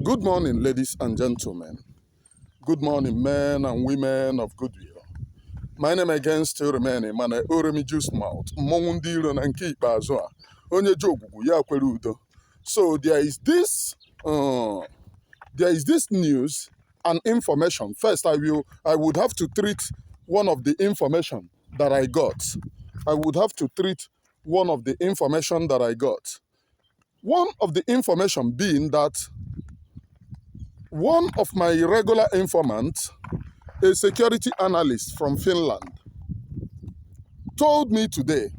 Good morning, ladies and gentlemen. Good morning, men and women of goodwill. My name again still remaining, mana oremi juice mouth, mmọnwụ ndị iro na nke ikpeazụ a, onye ji ogwugwu ya kwere udo. So there is this news and information. First, I would have to treat one of the information that I got. One of the information being that one of my regular informants, a security analyst from Finland, told me today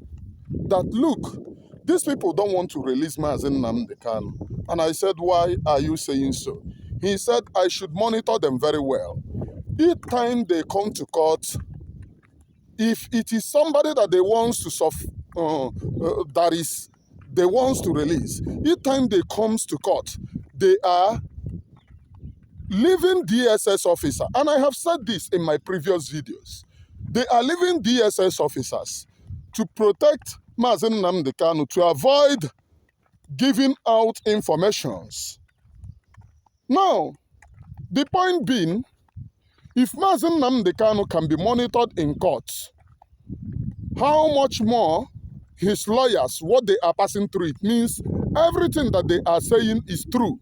that, look, these people don't want to release Mazi Nnamdi Kanu. And I said, why are you saying so? He said, I should monitor them very well. Each time they come to court, if it is somebody that they want to release, each time they comes to court, they are leaving DSS officer, and I have said this in my previous videos, they are leaving DSS officers to protect Mazi Nnamdi Kanu, to avoid giving out informations. Now, the point being, if Mazi Nnamdi Kanu can be monitored in court, how much more his lawyers, what they are passing through, it means everything that they are saying is true.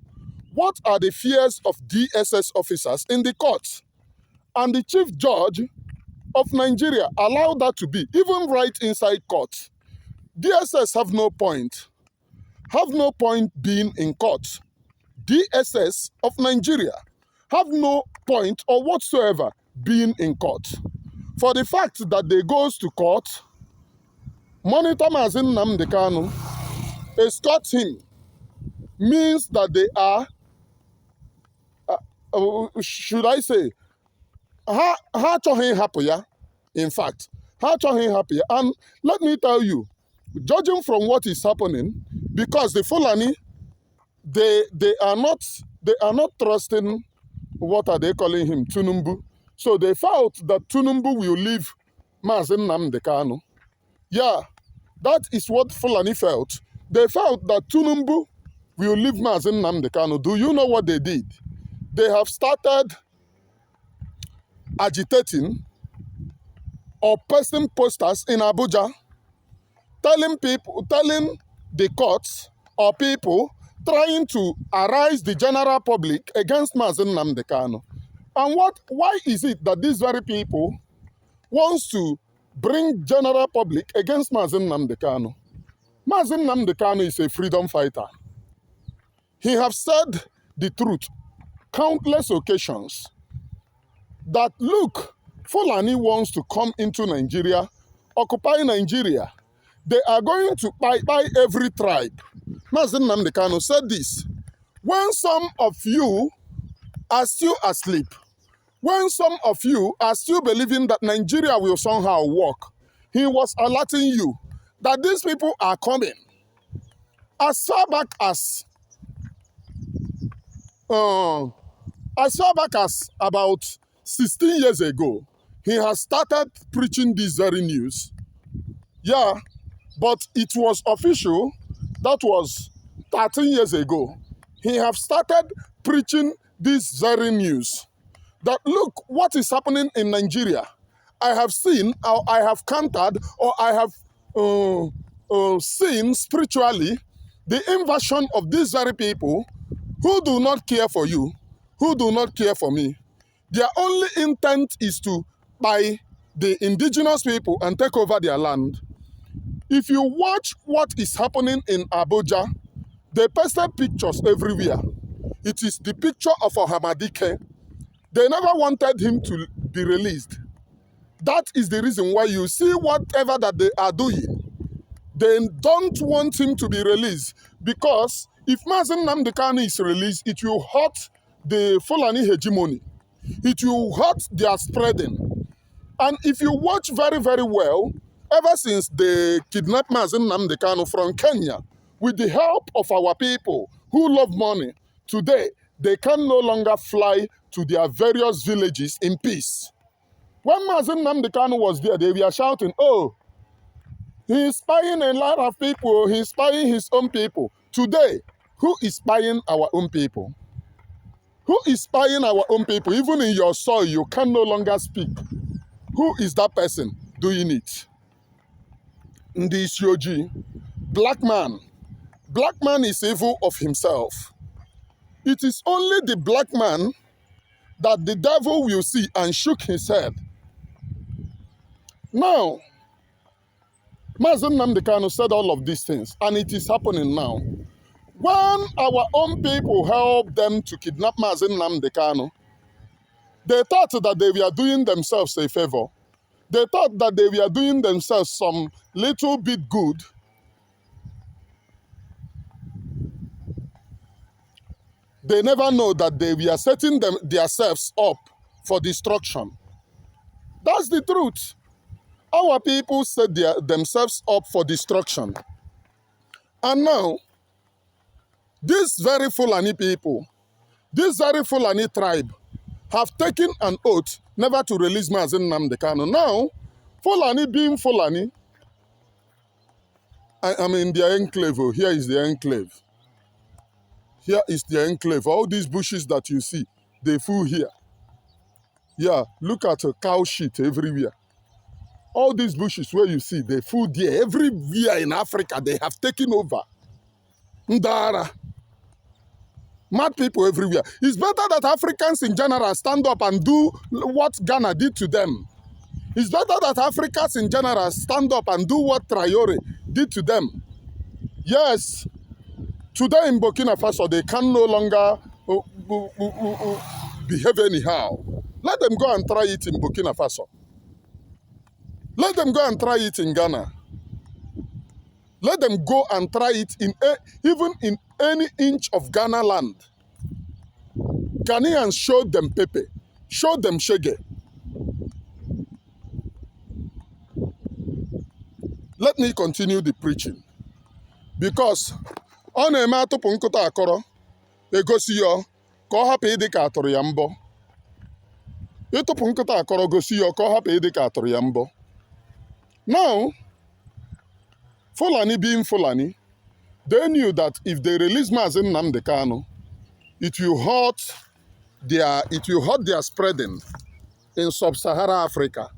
What are the fears of DSS officers in the court? And the chief judge of Nigeria allowed that to be, even right inside court. DSS have no point being in court. DSS of Nigeria have no point or whatsoever being in court. For the fact that they goes to court, monitor Mazi Nnamdi Kanu, escort him, means that they are, should I say, ha chohin happy, yeah? In fact, ha chohin happy. And let me tell you, judging from what is happening, because the Fulani, they are not trusting, what are they calling him, Tunumbu. So they felt that Tunumbu will leave Mazi Nnamdi Kanu. Yeah, that is what Fulani felt. They felt that Tunumbu will leave Mazi Nnamdi Kanu. Do you know what they did? They have started agitating or posting posters in Abuja, telling the courts or people trying to arouse the general public against Mazi Nnamdi Kanu. And why is it that these very people wants to bring general public against Mazi Nnamdi Kanu? Mazi Nnamdi Kanu is a freedom fighter. He have said the truth countless occasions that, look, Fulani wants to come into Nigeria, occupy Nigeria. They are going to buy every tribe. Mazi Nnamdi Kanu said this. When some of you are still asleep, when some of you are still believing that Nigeria will somehow work, he was alerting you that these people are coming. As far back as about 16 years ago, he has started preaching this very news. Yeah, but it was official. That was 13 years ago. He have started preaching this very news. That, look, what is happening in Nigeria. I have seen, or I have countered, or I have seen spiritually the invasion of these very people who do not care for you, who do not care for me. Their only intent is to buy the indigenous people and take over their land. If you watch what is happening in Abuja, they pasted pictures everywhere. It is the picture of Ohamadike. They never wanted him to be released. That is the reason why you see whatever that they are doing. They don't want him to be released, because if Mazi Nnamdi Kanu is released, it will hurt the Fulani hegemony. It will hurt their spreading. And if you watch very, very well, ever since they kidnapped Mazi Nnamdi Kanu from Kenya, with the help of our people who love money, today they can no longer fly to their various villages in peace. When Mazi Nnamdi Kanu was there, they were shouting, oh, he is spying a lot of people, he is spying his own people. Today, who is spying our own people? Who is spying our own people? Even in your soil, you can no longer speak. Who is that person doing it? Ndi Sioji. Black man. Black man is evil of himself. It is only the black man that the devil will see and shook his head. Now, Mazi Nnamdi Kanu said all of these things, and it is happening now. When our own people helped them to kidnap Mazi Nnamdi Kanu, they thought that they were doing themselves a favor. They thought that they were doing themselves some little bit good. They never know that they were setting themselves up for destruction. That's the truth. Our people set themselves up for destruction. And now, these very Fulani people, this very Fulani tribe, have taken an oath never to release Mazi Nnamdi Kanu. Now, Fulani being Fulani, I am in their enclave. Oh, here is the enclave. Here is the enclave. All these bushes that you see, they full here. Yeah, look at a cow shit everywhere. All these bushes where you see, they full there. Everywhere in Africa, they have taken over. Ndara. Mad people everywhere. It's better that Africans in general stand up and do what Ghana did to them. It's better that Africans in general stand up and do what Traore did to them. Yes, today in Burkina Faso, they can no longer behave anyhow. Let them go and try it in Burkina Faso. Let them go and try it in Ghana. Let them go and try it even in any inch of Ghana land. Ghanaians showed them pepe, showed them shege. Let me continue the preaching. Because ọ na-eme atụpụ nkụta akọrọ egosi ya ka ọ hapụ ịdị ka atụrụ ya mbọ. Ịtụpụ nkụta akọrọ gosi ya ka ọ hapụ ịdị ka atụrụ ya mbọ. Now, Fulani being Fulani, they knew that if they release Mazi Nnamdi Kanu, it will hurt their spreading in sub-Saharan Africa.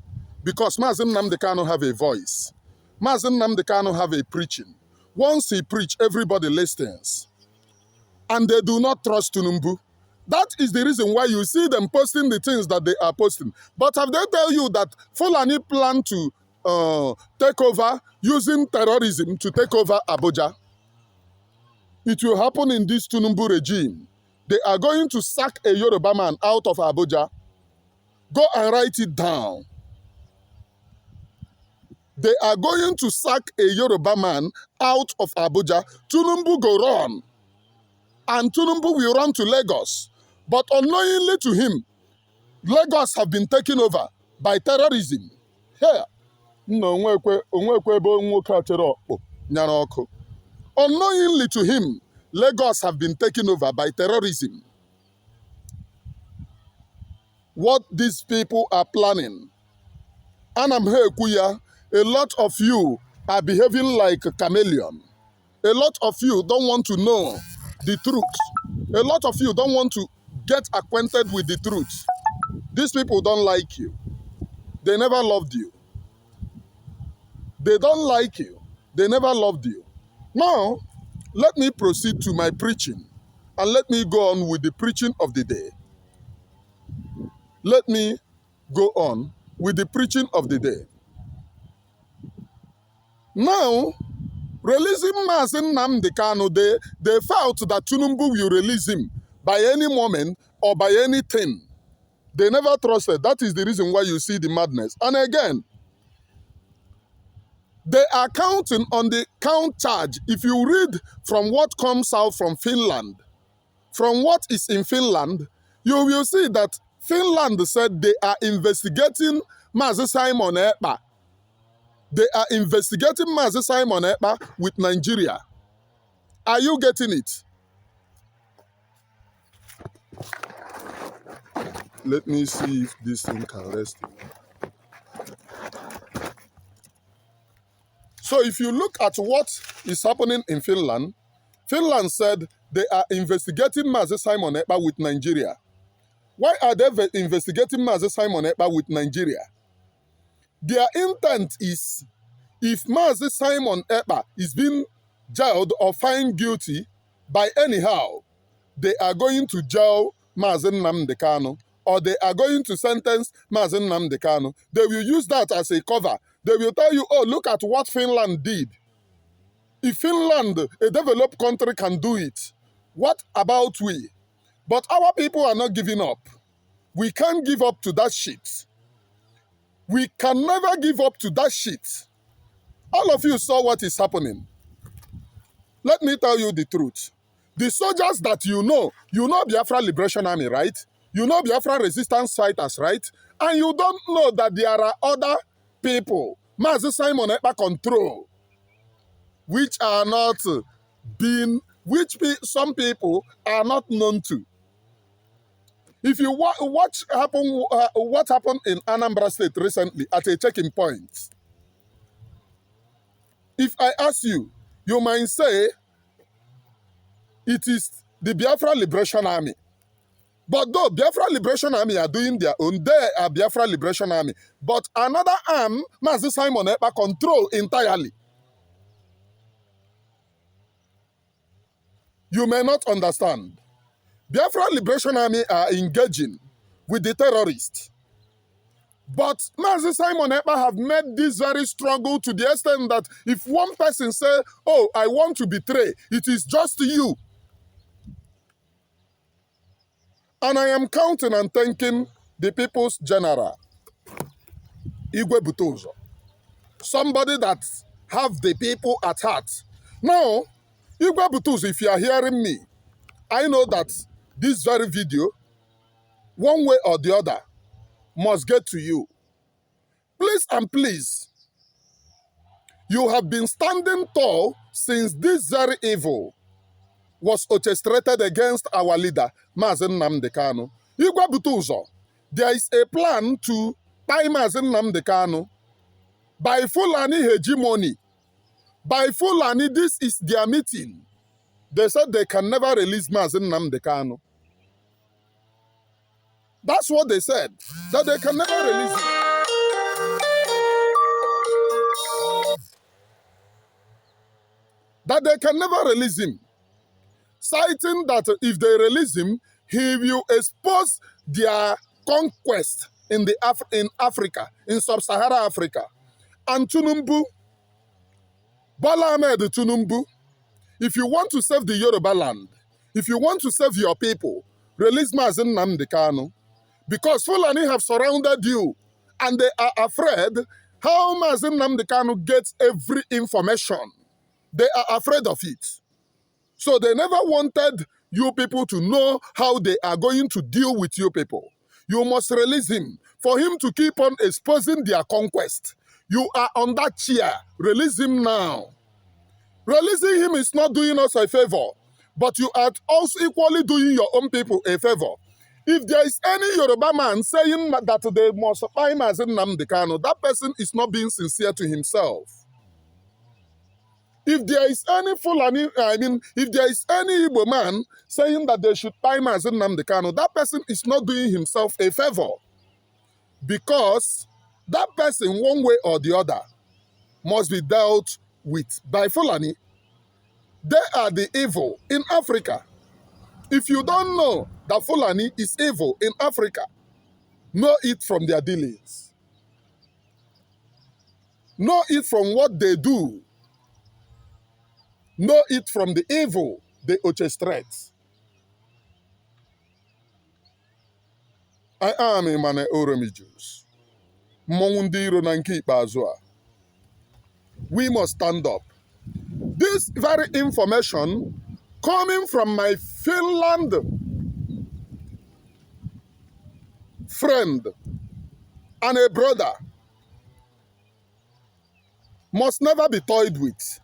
Because Mazi Nnamdi Kanu have a voice. Mazi Nnamdi Kanu have a preaching. Once he preach, everybody listens. And they do not trust Tinubu. That is the reason why you see them posting the things that they are posting. But have they tell you that Fulani plan to take over using terrorism to take over Abuja? It will happen in this Tinubu regime. They are going to sack a Yoruba man out of Abuja. Go and write it down. They are going to sack a Yoruba man out of Abuja. Tinubu go run. And Tinubu will run to Lagos. But unknowingly to him, Lagos have been taken over by terrorism. Here. Unknowingly to him, Lagos have been taken over by terrorism. What these people are planning. Anamhe, a lot of you are behaving like a chameleon. A lot of you don't want to know the truth. A lot of you don't want to get acquainted with the truth. These people don't like you. They never loved you. They don't like you. They never loved you. Now, let me proceed to my preaching. And let me go on with the preaching of the day. Let me go on with the preaching of the day. Now, releasing Mazi Nnamdi Kanu, they felt that Tinubu will release him by any moment or by anything. They never trusted. That is the reason why you see the madness. And again, they are counting on the count charge. If you read from what comes out from Finland, from what is in Finland, you will see that Finland said they are investigating Mazi Simon Ekpa. They are investigating Mazi Simon Ekpa with Nigeria. Are you getting it? Let me see if this thing can rest. So if you look at what is happening in Finland, Finland said they are investigating Mazi Simon Ekpa with Nigeria? Why are they investigating Mazi Simon Ekpa with Nigeria? Their intent is, if Mazi Simon Ekpa is being jailed or found guilty by anyhow, they are going to jail Mazi Nnamdi Kanu, or they are going to sentence Mazi Nnamdi Kanu. They will use that as a cover. They will tell you, oh, look at what Finland did. If Finland, a developed country, can do it, what about we? But our people are not giving up. We can't give up to that shit. We can never give up to that shit. All of you saw what is happening. Let me tell you the truth. The soldiers that you know Biafra Liberation Army, right? You know Biafra resistance fighters, right? And you don't know that there are other people, Mazi Simon Ekpa control, which are not being, some people are not known to. If you watch what happened in Anambra State recently at a checking point, if I ask you, you might say it is the Biafra Liberation Army. But though Biafra Liberation Army are doing their own, they are Biafra Liberation Army. But another arm, Mazi Simon Ekpa, control entirely. You may not understand. Biafra Liberation Army are engaging with the terrorists. But Mazi Simon Ekpa have made this very struggle to the extent that if one person say, oh, I want to betray, it is just you. And I am counting and thanking the people's general, Igwe Butozo. Somebody that have the people at heart. Now, Igwe Butozo, if you are hearing me, I know that this very video, one way or the other, must get to you. Please and please, you have been standing tall since this very evil was orchestrated against our leader, Mazi Nnamdi Kanu. Igwe Butozo, there is a plan to buy Mazi Nnamdi Kanu by Fulani hegemony. By Fulani, this is their meeting. They said they can never release Mazi Nnamdi Kanu. That's what they said, that they can never release him. That they can never release him. Citing that if they release him, he will expose their conquest in Africa, in sub-Saharan Africa. And Tunumbu, Bola Ahmed Tunumbu, if you want to save the Yoruba land, if you want to save your people, release Mazi Nnamdi Kanu. Because Fulani have surrounded you and they are afraid how Mazi Nnamdi Kanu gets every information. They are afraid of it. So they never wanted you people to know how they are going to deal with you people. You must release him for him to keep on exposing their conquest. You are on that chair. Release him now. Releasing him is not doing us a favor, but you are also equally doing your own people a favor. If there is any Yoruba man saying that they must buy Mazi Nnamdi Kanu, that person is not being sincere to himself. If there is any Fulani, if there is any Igbo man saying that they should buy Mazi Nnamdi Kanu, that person is not doing himself a favor. Because that person, one way or the other, must be dealt with by Fulani. They are the evil in Africa. If you don't know that Fulani is evil in Africa, know it from their dealings. Know it from what they do. Know it from the evil they orchestrate. I am Emmanuel Oromijus. Mongundiro Nanki Bazua. We must stand up. This very information coming from my Finland friend and a brother must never be toyed with.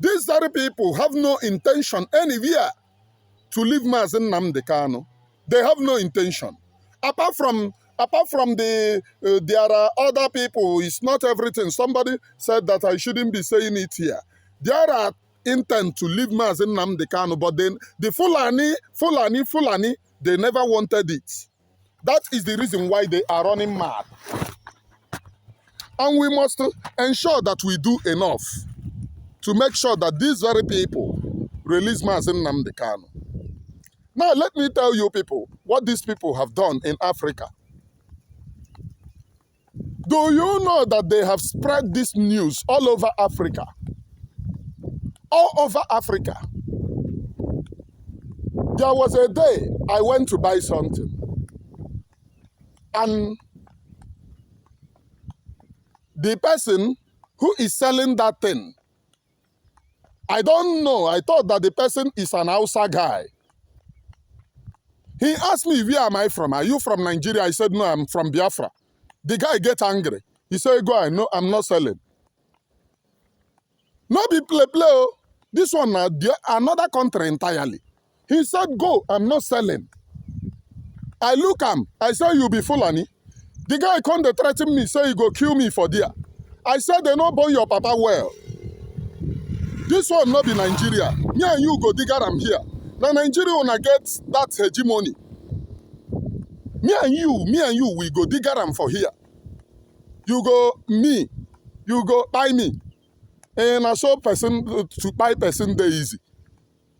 These very people have no intention anywhere to leave Mazi Nnamdi Kanu. They have no intention. Apart from there are other people, it's not everything. Somebody said that I shouldn't be saying it here. There are intent to leave Mazi Nnamdi Kanu, but then the Fulani, they never wanted it. That is the reason why they are running mad. And we must ensure that we do enough to make sure that these very people release Mazi Nnamdi Kanu. Now, let me tell you people what these people have done in Africa. Do you know that they have spread this news all over Africa? All over Africa. There was a day I went to buy something, and the person who is selling that thing, I don't know, I thought that the person is an Hausa guy. He asked me, where am I from? Are you from Nigeria? I said, no, I'm from Biafra. The guy get angry. He said, go, no, I'm not selling. No be play. This one, another country entirely. He said, go, I'm not selling. I look him. I say, you be Fulani. The guy come to threaten me, say he go kill me for there. I said, they no born your papa well. This one not be Nigeria. Me and you go digger am here. Now Nigeria wanna get that hegemony. Me and you, we go digger am for here. You go me, you go buy me. And I saw person to buy person dey easy.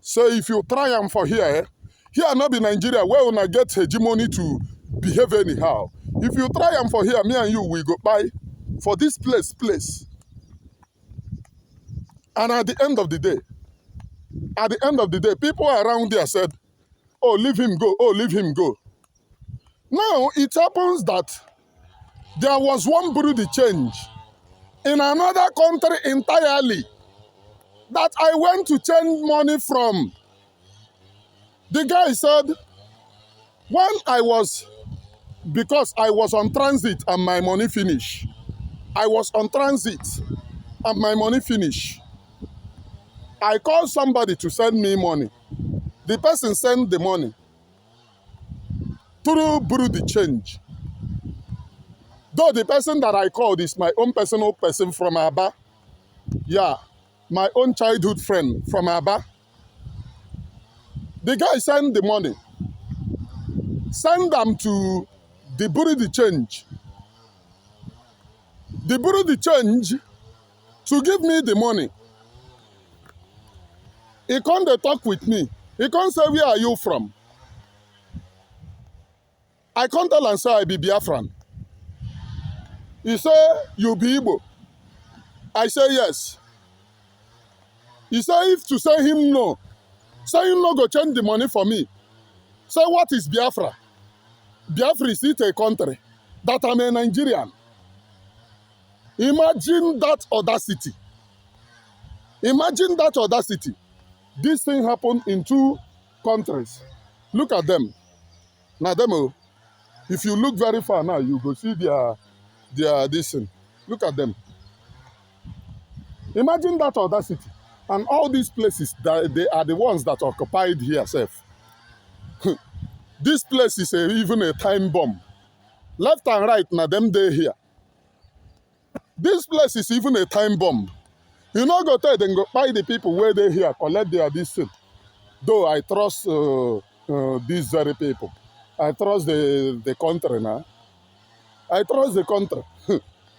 So if you try am for here, here not be Nigeria where wanna get hegemony to behave anyhow. If you try am for here, me and you, we go buy for this place. And at the end of the day, people around there said, oh, leave him go, oh, leave him go. Now, it happens that there was one Burundi change in another country entirely that I went to change money from. The guy said, because I was on transit and my money finished. I was on transit and my money finished. I called somebody to send me money. The person sent the money through Burundi change. Though the person that I called is my own personal person from Aba. Yeah, my own childhood friend from Aba. The guy sent the money. Send them to the Burundi change. The Burundi change to give me the money. He come to talk with me. He come say, where are you from? I come tell and say, I be Biafran. He say, you be Igbo. I say, yes. He say, if to say him no go change the money for me. Say, what is Biafra? Biafra is it a country that I'm a Nigerian. Imagine that audacity. Imagine that audacity. This thing happened in two countries. Look at them. Now, if you look very far now, you go see their this thing. Look at them. Imagine that audacity. And all these places, they are the ones that occupied here, self. This place is even a time bomb. Left and right, now them they here. This place is even a time bomb. You know, go tell them, go buy the people where they here, collect their this thing. Though I trust these very people. I trust the country now. I trust the country.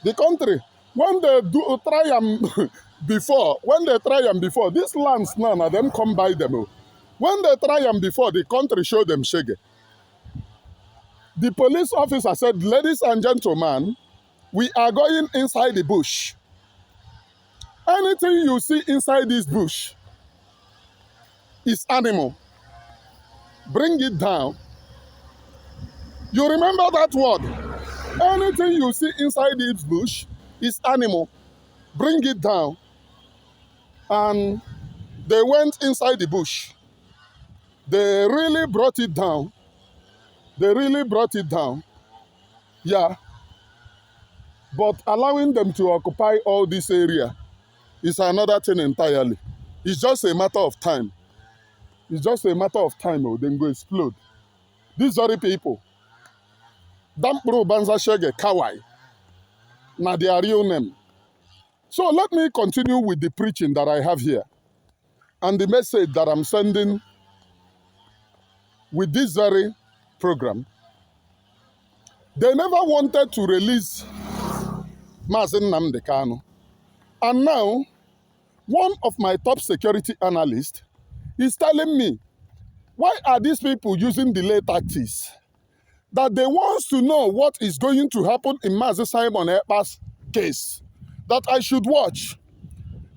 The country, when they do try them before, these lands now, them come by them. When they try them before, the country show them shege. The police officer said, ladies and gentlemen, we are going inside the bush. Anything you see inside this bush is animal. Bring it down. You remember that word? Anything you see inside this bush is animal. Bring it down. And they went inside the bush. They really brought it down. Yeah. But allowing them to occupy all this area is another thing entirely. It's just a matter of time. It's just a matter of time, then go explode. These very people, Dampro Banza Shege Kawai, na their real name. So let me continue with the preaching that I have here. and the message that I'm sending with this very program. They never wanted to release Mazi Nnamdi Kanu. And now, one of my top security analysts is telling me, why are these people using delay tactics? That they want to know what is going to happen in Maazi Simon Ekpa's case, that I should watch.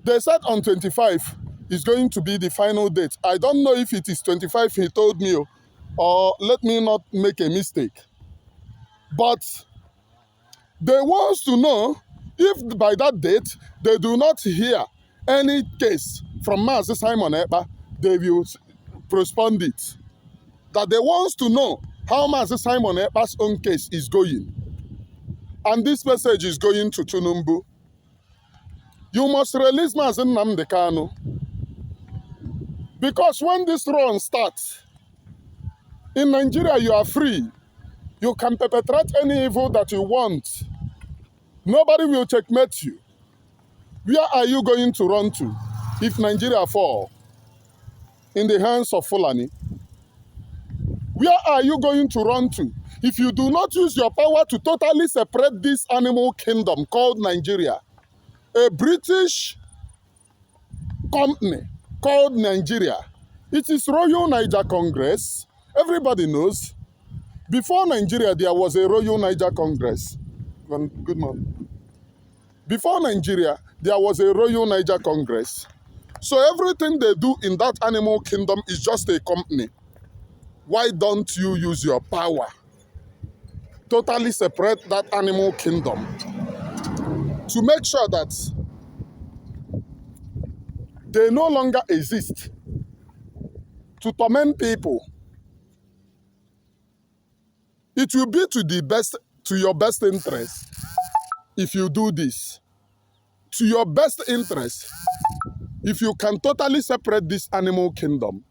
They said on 25 is going to be the final date. I don't know if it is 25 he told me, or let me not make a mistake. But they want to know if by that date they do not hear any case from Maazi Simon Ekpa, they will postpone it. That they want to know how Maazi Simon Ekpa's own case is going. And this message is going to Tinubu. You must release Mazi Nnamdi Kanu. Because when this run starts, in Nigeria you are free. You can perpetrate any evil that you want. Nobody will checkmate you. Where are you going to run to if Nigeria fall in the hands of Fulani? Where are you going to run to if you do not use your power to totally separate this animal kingdom called Nigeria? A British company called Nigeria. It is Royal Niger Congress. Everybody knows. Before Nigeria, there was a Royal Niger Congress. Good morning. Before Nigeria, there was a Royal Niger Congress. So everything they do in that animal kingdom is just a company. Why don't you use your power? Totally separate that animal kingdom to make sure that they no longer exist to torment people. It will be to your best interest if you do this. To your best interest, if you can totally separate this animal kingdom.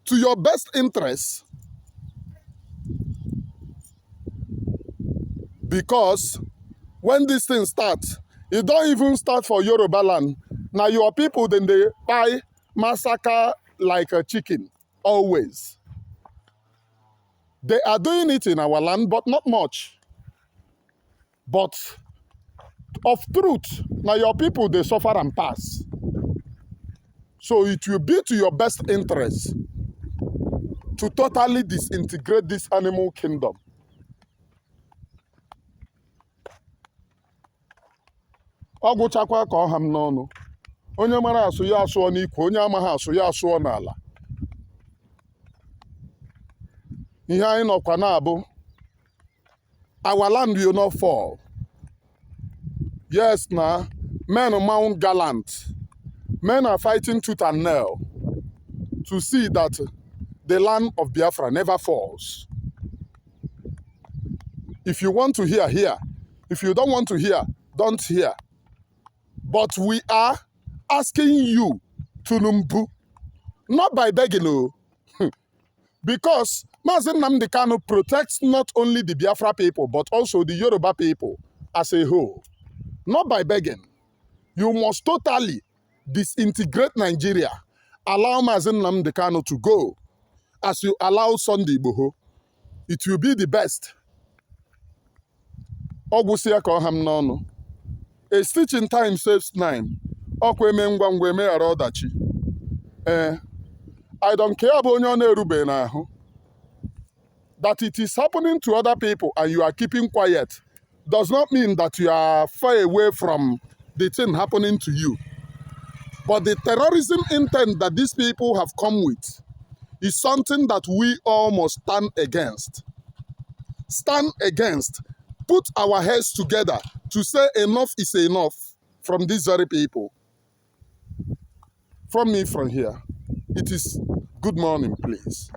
To your best interest, because when this thing starts, it don't even start for Yoruba land. Now your people, then they buy massacre like a chicken, always. They are doing it in our land, but not much. But of truth, now your people, they suffer and pass. So it will be to your best interest to totally disintegrate this animal kingdom. Ọgwụ chakwa ka ọha m n'ọnụ. Onye mara asụ ya asụọ n'ikwe, onye amaghị asụ ya asụọ n'ala. Ihe anyị nọkwa na-abụ, our land will not fall. Yes, now, men mount gallant. Men are fighting tooth and nail to see that the land of Biafra never falls. If you want to hear, hear. If you don't want to hear, don't hear. But we are asking you, Tinubu, not by begging, because Mazi Nnamdi Kanu protects not only the Biafra people, but also the Yoruba people as a whole. Not by begging. You must totally disintegrate Nigeria. Allow Mazi Nnamdi Kanu to go. As you allow Sunday Igboho, it will be the best. Ọgwụsịa ka ọha m n'ọnụ. A stitch in time saves 9. Ọkwa eme ngwa ngwa emeghara ọdachi. I don't care about onye ọ na-erube n'ahụ. That it is happening to other people and you are keeping quiet does not mean that you are far away from the thing happening to you. But the terrorism intent that these people have come with is something that we all must stand against. Stand against. Put our heads together to say enough is enough from these very people. From me from here, it is good morning, please.